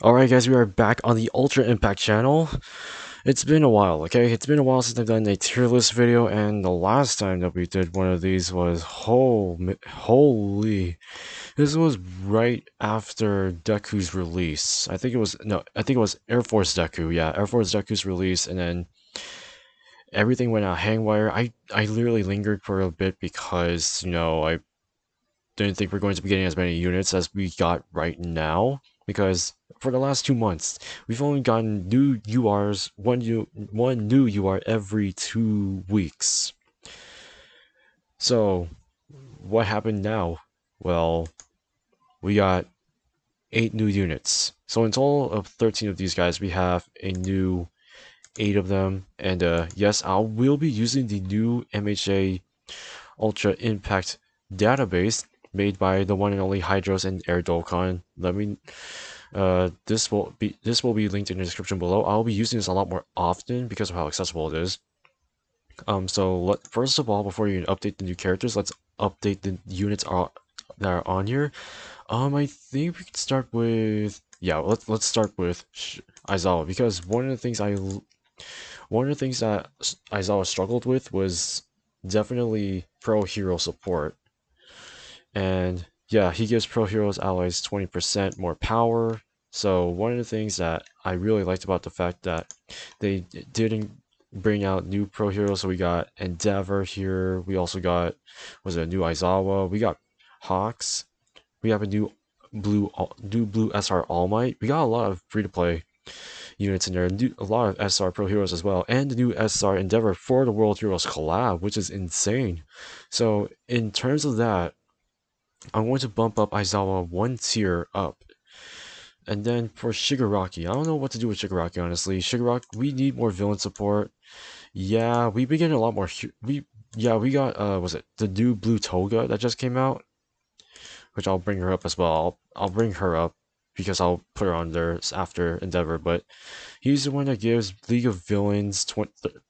Alright guys, we are back on the Ultra Impact channel. It's been a while, okay? It's been a while since I've done a tier list video, and the last time that we did one of these was, holy, this was right after Deku's release. I think it was Air Force Deku, yeah, Air Force Deku's release, and then everything went out hangwire. I literally lingered for a bit because, I didn't think we're going to be getting as many units as we got right now, because for the last 2 months we've only gotten new URs, one new UR every 2 weeks. So what happened now? Well, we got 8 new units. So in total of 13 of these guys, we have a new 8 of them. And yes, I will be using the new MHA Ultra Impact database made by the one and only Hydros and Air Dokkan. This will be linked in the description below. I'll be using this a lot more often because of how accessible it is. First of all, before you update the new characters, let's update the units that are on here. I think we can start with, yeah. Let's start with Aizawa, because one of the things that Aizawa struggled with was definitely pro hero support. And yeah, he gives pro heroes allies 20% more power. So one of the things that I really liked about the fact that they didn't bring out new pro heroes, so we got Endeavor here. We also got, was it a new Aizawa? We got Hawks. We have a new blue SR All Might. We got a lot of free to play units in there, a lot of SR pro heroes as well, and the new SR Endeavor for the World Heroes collab, which is insane. So in terms of that, I'm going to bump up Aizawa one tier up. And then for Shigaraki, I don't know what to do with Shigaraki, honestly. Shigaraki, we need more villain support. Yeah, we've been getting a lot more. We got was it the new blue Toga that just came out, which I'll bring her up as well. I'll bring her up because I'll put her on there after Endeavor. But he's the one that gives League of Villains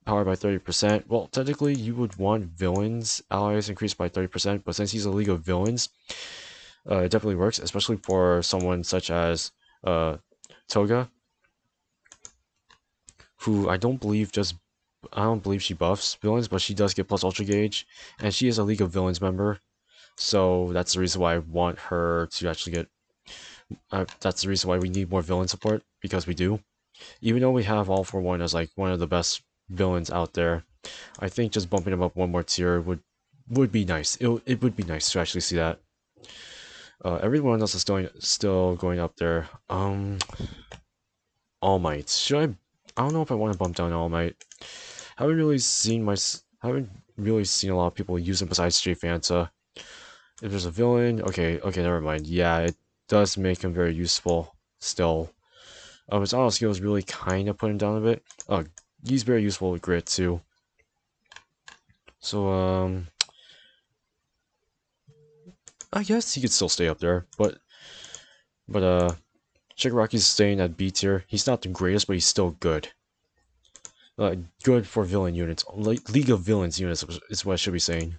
power by 30%. Well, technically, you would want villains allies increased by 30%, but since he's a League of Villains, it definitely works, especially for someone such as Toga, who I don't believe she buffs villains, but she does get plus Ultra Gauge, and she is a League of Villains member. So that's the reason why I want her to actually get. That's the reason why we need more villain support, because we do. Even though we have All For One as like one of the best villains out there, I think just bumping him up one more tier would be nice. It would be nice to actually see that. Everyone else is still going up there. All Might. I don't know if I want to bump down All Might. Haven't really seen a lot of people use him besides J Fanta. If there's a villain, okay, never mind. Yeah, it does make him very useful still. His auto skills really kind of put him down a bit. He's very useful with grit too. So I guess he could still stay up there, but Shigaraki's staying at B tier. He's not the greatest, but he's still good. Good for villain units. League of Villains units is what I should be saying.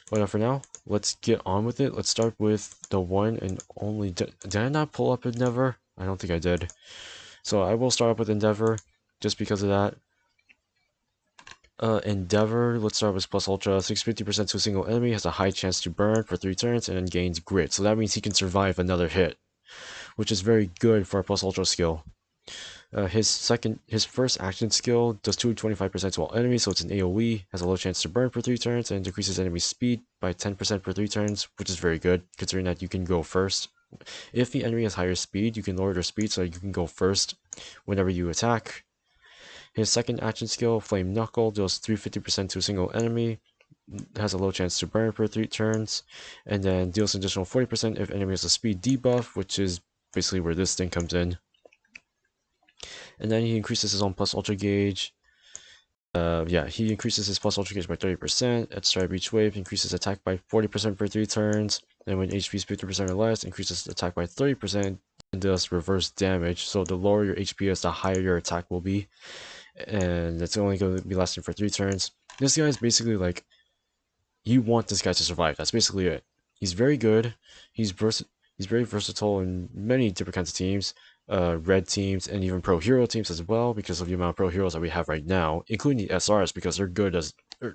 But for now, let's get on with it. Let's start with the one and only. Did I not pull up Endeavor? I don't think I did. So I will start up with Endeavor, just because of that. Endeavor, let's start with plus ultra. 650% to a single enemy, has a high chance to burn for 3 turns, and then gains grit. So that means he can survive another hit, which is very good for a plus ultra skill. His first action skill does 225% to all enemies, so it's an AoE, has a low chance to burn for 3 turns, and decreases enemy speed by 10% for 3 turns, which is very good, considering that you can go first. If the enemy has higher speed, you can lower their speed so you can go first whenever you attack. His second action skill, Flame Knuckle, deals 350% to a single enemy, has a low chance to burn for 3 turns, and then deals an additional 40% if enemy has a speed debuff, which is basically where this thing comes in. And then he increases his own plus ultra gauge. He increases his plus ultra gauge by 30%. At the start of each wave, increases attack by 40% for 3 turns. And when HP is 50% or less, increases attack by 30% and does reverse damage. So the lower your HP is, the higher your attack will be. And it's only going to be lasting for 3 turns. This guy is basically you want this guy to survive. That's basically it. He's very good. He's He's very versatile in many different kinds of teams, red teams, and even pro hero teams as well, because of the amount of pro heroes that we have right now, including the SRs, because they're good.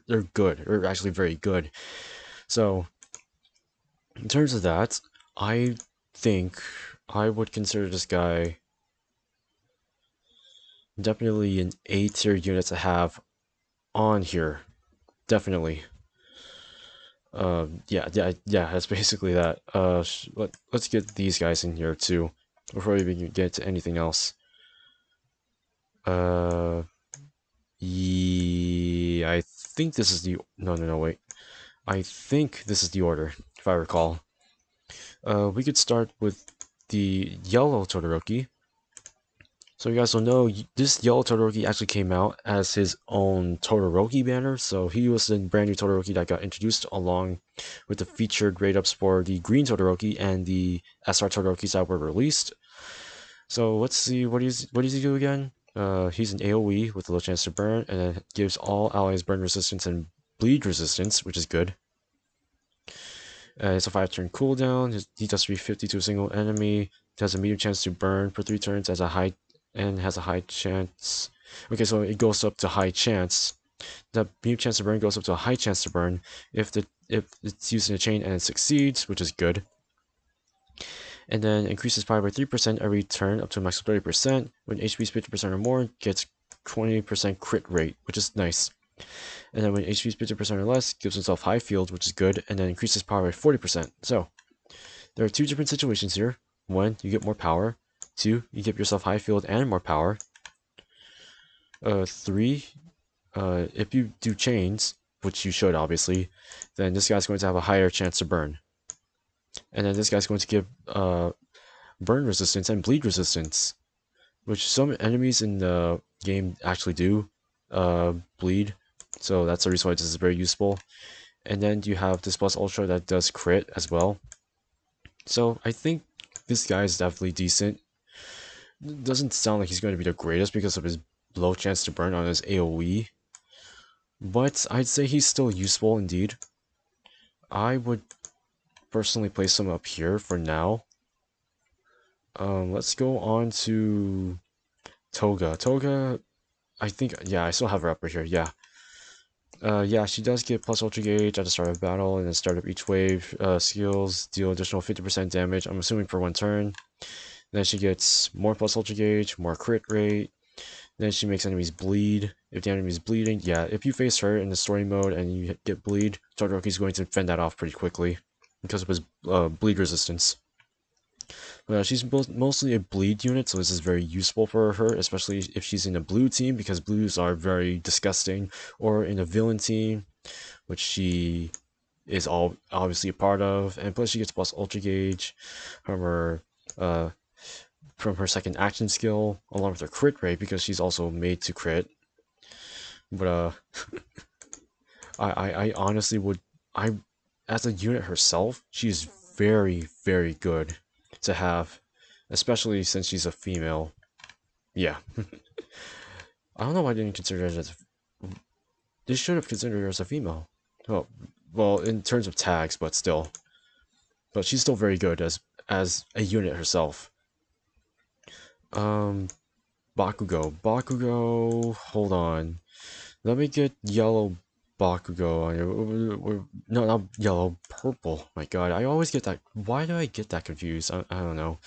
They're actually very good. So in terms of that, I think I would consider this guy definitely an A tier unit to have on here. Definitely. Yeah. That's basically that. Let's get these guys in here too, before we even get to anything else. Uh, yeah, I think this is the no wait. I think this is the order, if I recall. We could start with the yellow Todoroki. So you guys will know, this yellow Todoroki actually came out as his own Todoroki banner, so he was the brand new Todoroki that got introduced along with the featured grade-ups for the green Todoroki and the SR Todorokis that were released. So let's see, what does he do again? He's an AoE with a low chance to burn, and it gives all allies burn resistance and bleed resistance, which is good. It's a 5-turn cooldown. He does 350 to a single enemy. It has a medium chance to burn for 3 turns has a high chance. Okay, so it goes up to high chance. The medium chance to burn goes up to a high chance to burn if it's used in a chain and it succeeds, which is good. And then increases power by 3% every turn up to a max of 30%. When HP is 50% or more, gets 20% crit rate, which is nice. And then when HP is 50% or less, gives himself high field, which is good, and then increases power by 40%. So, there are two different situations here. One, you get more power. Two, you give yourself high field and more power. Three, if you do chains, which you should obviously, then this guy's going to have a higher chance to burn. And then this guy's going to give burn resistance and bleed resistance, which some enemies in the game actually do bleed. So that's the reason why this is very useful. And then you have this plus ultra that does crit as well. So I think this guy is definitely decent. Doesn't sound like he's going to be the greatest because of his low chance to burn on his AoE. But I'd say he's still useful indeed. I would personally place him up here for now. Let's go on to Toga. Toga, I think, yeah, I still have her up right here, yeah. Yeah, she does get plus ultra gauge at the start of battle and then start of each wave. Skills deal additional 50% damage, I'm assuming for 1 turn. Then she gets more plus ultra gauge, more crit rate. Then she makes enemies bleed. If the enemy is bleeding, yeah, if you face her in the story mode and you get bleed, Todoroki's going to fend that off pretty quickly because of his bleed resistance. She's mostly a bleed unit, so this is very useful for her, especially if she's in a blue team, because blues are very disgusting, or in a villain team, which she is obviously a part of, and plus she gets plus ultra gauge from her second action skill, along with her crit rate, because she's also made to crit. But I honestly would, as a unit herself, she's very, very good to have, especially since she's a female. Yeah. I don't know why I didn't consider her as this should have considered her as a female. Well, in terms of tags, but still. But she's still very good as a unit herself. Bakugou, hold on. Let me get yellow Bakugou on here. No, not yellow, purple. My god, I always get that. Why do I get that confused? I don't know.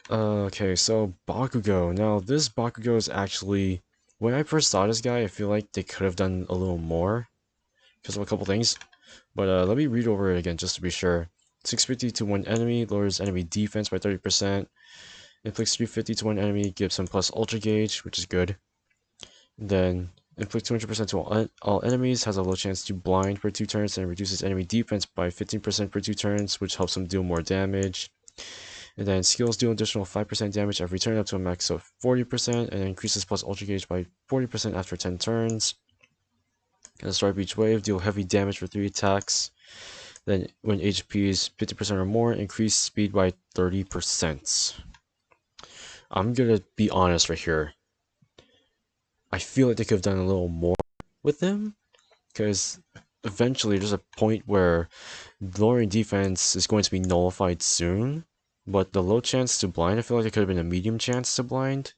Okay, so Bakugou. Now, this Bakugou is actually... When I first saw this guy, I feel like they could have done a little more because of a couple things. But let me read over it again just to be sure. 650 to one enemy, lowers enemy defense by 30%. Inflicts 350 to one enemy, gives him plus ultra gauge, which is good. Then inflicts 200% to all enemies, has a low chance to blind for 2 turns, and reduces enemy defense by 15% for 2 turns, which helps him deal more damage. And then skills deal additional 5% damage every turn up to a max of 40%, and increases plus ultra gauge by 40% after 10 turns. At the start of each wave, deal heavy damage for 3 attacks. Then when HP is 50% or more, increase speed by 30%. I'm gonna be honest right here. I feel like they could have done a little more with him, because eventually there's a point where lowering defense is going to be nullified soon, but the low chance to blind, I feel like it could have been a medium chance to blind.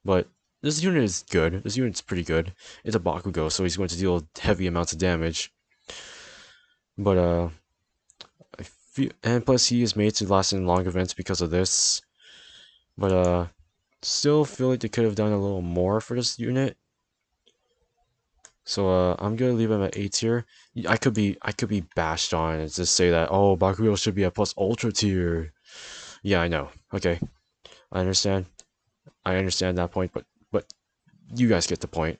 But this unit is good. This unit's pretty good. It's a Bakugou, so he's going to deal heavy amounts of damage. But I feel, and plus he is made to last in long events because of this. But still feel like they could have done a little more for this unit. So I'm gonna leave him at A tier. I could be bashed on and just say that, oh, Bakugou should be a plus ultra tier. Yeah, I know. Okay, I understand. I understand that point, but you guys get the point.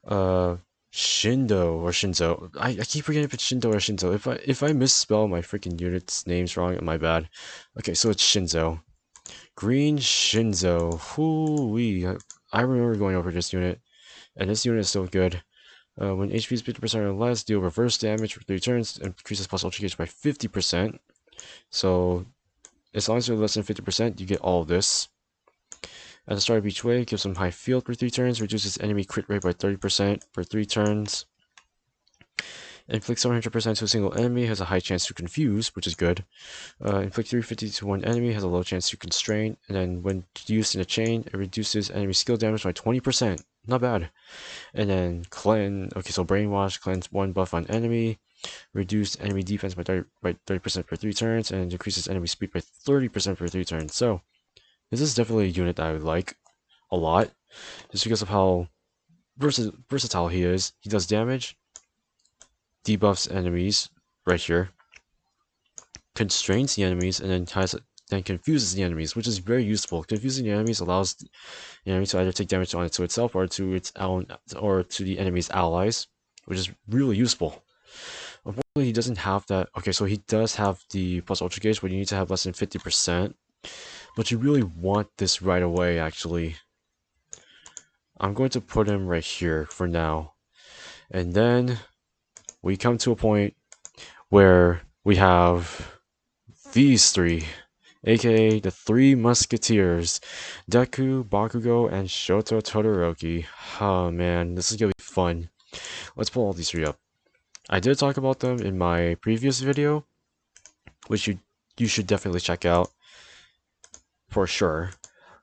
Shindo or Shinso. I keep forgetting if it's Shindo or Shinso. If I misspell my freaking units' names wrong, my bad. Okay, so it's Shinso. Green Shinso. Hoo-wee. I remember going over this unit, and this unit is so good. When HP is 50% or less, deal reverse damage for 3 turns and increases plus ultra gauge by 50%. So, as long as you're less than 50%, you get all of this. At the start of each wave, gives them high field for 3 turns, reduces enemy crit rate by 30% for 3 turns. Inflicts 100% to a single enemy, has a high chance to confuse, which is good. Inflict 350 to one enemy, has a low chance to constrain, and then when used in a chain, it reduces enemy skill damage by 20%. Not bad. And then cleanse, okay, so brainwash, cleanse 1 buff on enemy, reduce enemy defense by 30% for 3 turns, and decreases enemy speed by 30% for 3 turns. So, this is definitely a unit that I would like a lot, just because of how versatile he is. He does damage, debuffs enemies right here, constrains the enemies, and then confuses the enemies, which is very useful. Confusing the enemies allows the enemy to either take damage on it to itself or to its own or to the enemy's allies, which is really useful. Unfortunately, he doesn't have that. Okay, so he does have the plus ultra gauge, but you need to have less than 50%. But you really want this right away, actually. I'm going to put him right here for now. And then we come to a point where we have these three, aka the Three Musketeers, Deku, Bakugou, and Shoto Todoroki. Oh man, this is gonna be fun. Let's pull all these three up. I did talk about them in my previous video, which you should definitely check out for sure.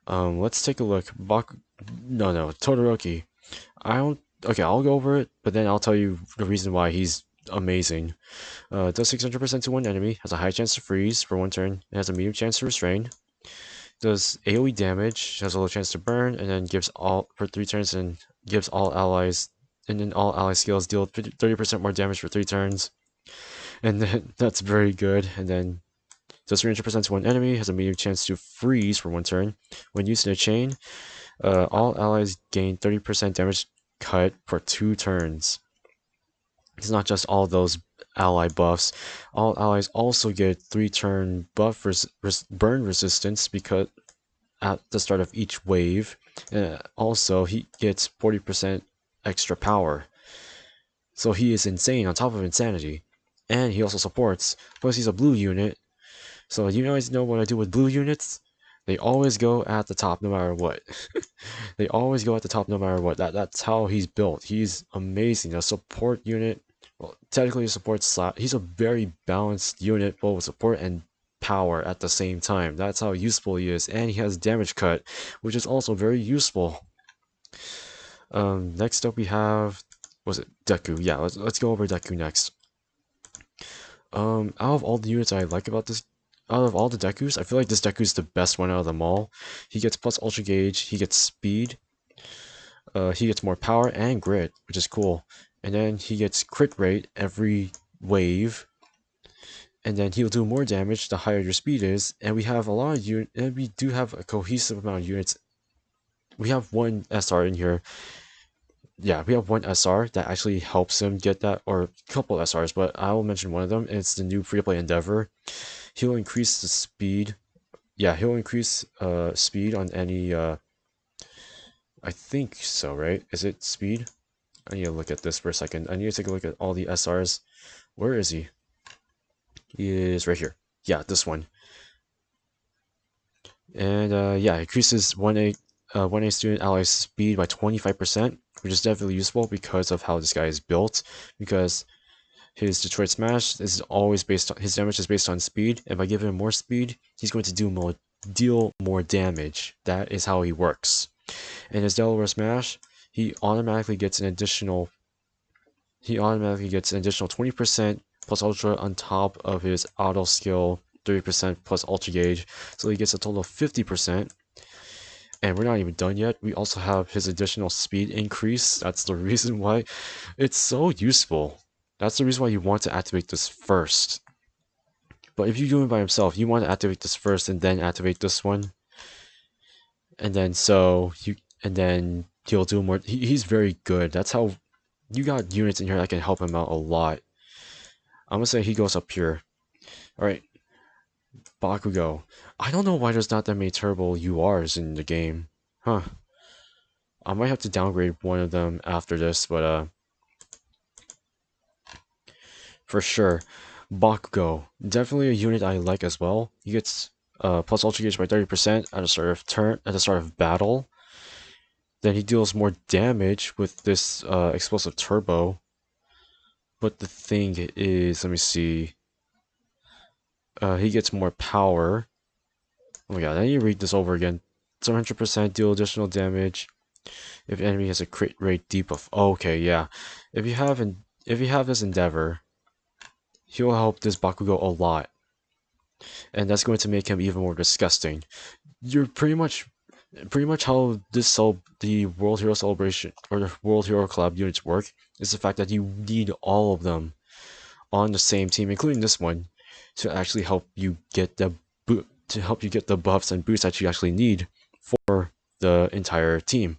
Let's take a look. No, Todoroki. I don't. Okay, I'll go over it, but then I'll tell you the reason why he's amazing. Does 600% to one enemy, has a high chance to freeze for 1 turn, and has a medium chance to restrain. Does AoE damage, has a low chance to burn, and then gives all for 3 turns and gives all allies, and then all ally skills deal 30% more damage for 3 turns. And then that's very good. And then does 300% to one enemy, has a medium chance to freeze for 1 turn. When used in a chain, all allies gain 30% damage cut for 2 turns. It's not just all those ally buffs. All allies also get 3-turn buff burn resistance because at the start of each wave. Also, he gets 40% extra power. So he is insane on top of insanity. And he also supports. Plus, he's a blue unit. So you guys know what I do with blue units? They always go at the top no matter what. They always go at the top no matter what. That's how he's built. He's amazing. A support unit. Well, technically a support slot. He's a very balanced unit, both with support and power at the same time. That's how useful he is. And he has damage cut, which is also very useful. Next up we have, was it Deku? Yeah, let's go over Deku next. Out of all the units I like about this, out of all the Dekus, I feel like this Deku is the best one out of them all. He gets plus ultra gauge, he gets speed, he gets more power and grit, which is cool. And then he gets crit rate every wave. And then he'll do more damage the higher your speed is. And we have a lot of units, and we do have a cohesive amount of units. We have one SR in here. Yeah, we have one SR that actually helps him get that, or a couple SRs, but I will mention one of them. And it's the new free-to-play Endeavor. He'll increase the speed. Yeah, he'll increase speed on any. I think so, right? Is it speed? I need to look at this for a second. I need to take a look at all the SRs. Where is he? He is right here. Yeah, this one. And yeah, increases 1A student allies speed by 25%, which is definitely useful because of how this guy is built. Because his Detroit Smash is always based on his damage is based on speed, and by giving him more speed, he's going to deal more damage. That is how he works. And his Delaware Smash, he automatically gets an additional 20% plus Ultra on top of his auto skill 30% plus Ultra Gauge, so he gets a total of 50%. And we're not even done yet. We also have his additional speed increase. That's the reason why it's so useful. That's the reason why you want to activate this first. But if you do it by himself, you want to activate this first and then activate this one. And then he'll do more. He's very good. That's how you got units in here that can help him out a lot. I'm gonna say he goes up here. Alright. Bakugou. I don't know why there's not that many turbo URs in the game. Huh. I might have to downgrade one of them after this, but for sure. Bakugou. Definitely a unit I like as well. He gets plus Ultra Gauge by 30% at the start of battle. Then he deals more damage with this explosive turbo. But the thing is, let me see. He gets more power. Oh my god, I need to read this over again. 100% deal additional damage if enemy has a crit rate debuff. Oh, okay, yeah. If you have this endeavor, he'll help this Bakugou a lot. And that's going to make him even more disgusting. You're pretty much how the World Hero Celebration or the World Hero Collab units work is the fact that you need all of them on the same team, including this one, to actually help you get the buffs and boosts that you actually need for the entire team.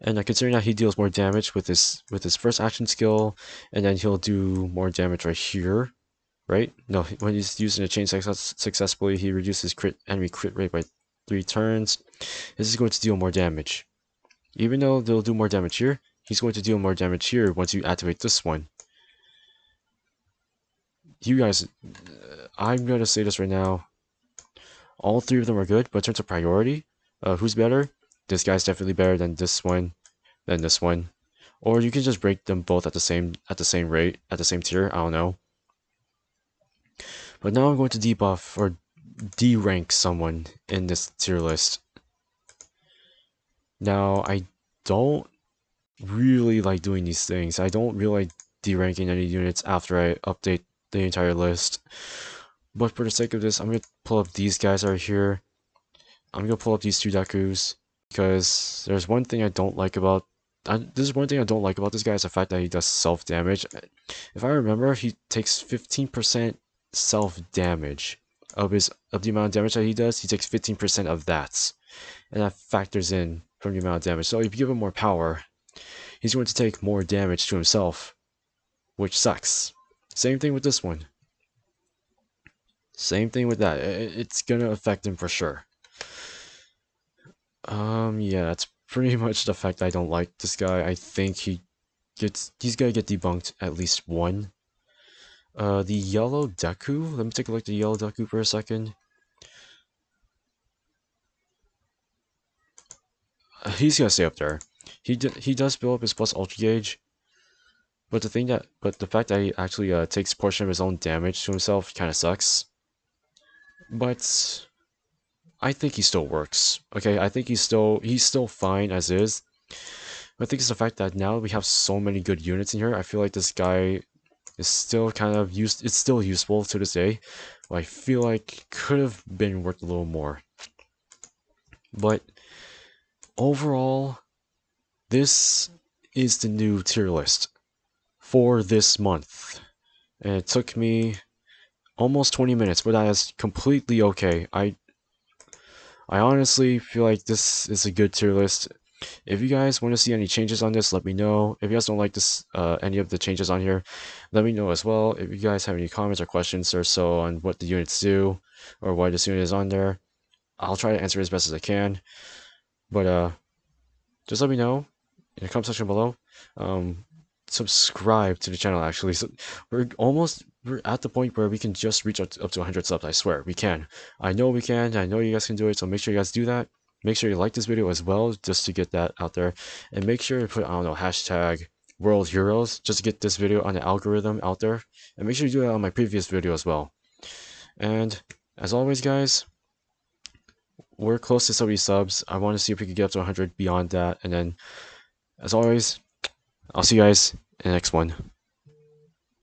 And considering that he deals more damage with his first action skill, and then he'll do more damage right here, right? No, when he's using a chain successfully, he reduces enemy crit rate by 3 turns. This is going to deal more damage. Even though they'll do more damage here, he's going to deal more damage here once you activate this one. You guys, I'm going to say this right now. All 3 of them are good, but in terms of priority, who's better? This guy's definitely better than this one, than this one. Or you can just break them both at the same rate, at the same tier, I don't know. But now I'm going to debuff or de-rank someone in this tier list. Now, I don't really like doing these things. I don't really like de-ranking any units after I update the entire list. But for the sake of this, I'm going to pull up these guys right here. I'm going to pull up these 2 Dekus, because there's one thing I don't like about this guy is the fact that he does self-damage. If I remember, he takes 15% self-damage of the amount of damage that he does. He takes 15% of that, and that factors in from the amount of damage. So if you give him more power, he's going to take more damage to himself, which sucks. Same thing with this one. Same thing with that. It's gonna affect him for sure. Yeah, that's pretty much the fact I don't like this guy. I think he's gonna get debunked at least one. The yellow Deku. Let me take a look at the yellow Deku for a second. He's gonna stay up there. He does build up his plus Ultra Gauge, but the fact that he actually takes a portion of his own damage to himself kind of sucks. But I think he still works. Okay, I think he's still fine as is. But I think it's the fact that now we have so many good units in here. I feel like this guy is still it's still useful to this day. But I feel like could have been worth a little more. But overall, this is the new tier list for this month. And it took me almost 20 minutes, but that is completely okay. I honestly feel like this is a good tier list. If you guys want to see any changes on this, let me know. If you guys don't like this, any of the changes on here, let me know as well. If you guys have any comments or questions or so on what the units do, or why this unit is on there, I'll try to answer as best as I can. But just let me know in the comment section below. Subscribe to the channel actually. So we're at the point where we can just reach up to 100 subs. I swear we can. I know we can. I know you guys can do it. So make sure you guys do that. make sure you like this video as well, just to get that out there. And make sure you put, I don't know, hashtag World Heroes, just to get this video on the algorithm out there. And make sure you do that on my previous video as well. And as always, guys, we're close to 70 subs. I want to see if we can get up to 100 beyond that. And then, as always, I'll see you guys in the next one.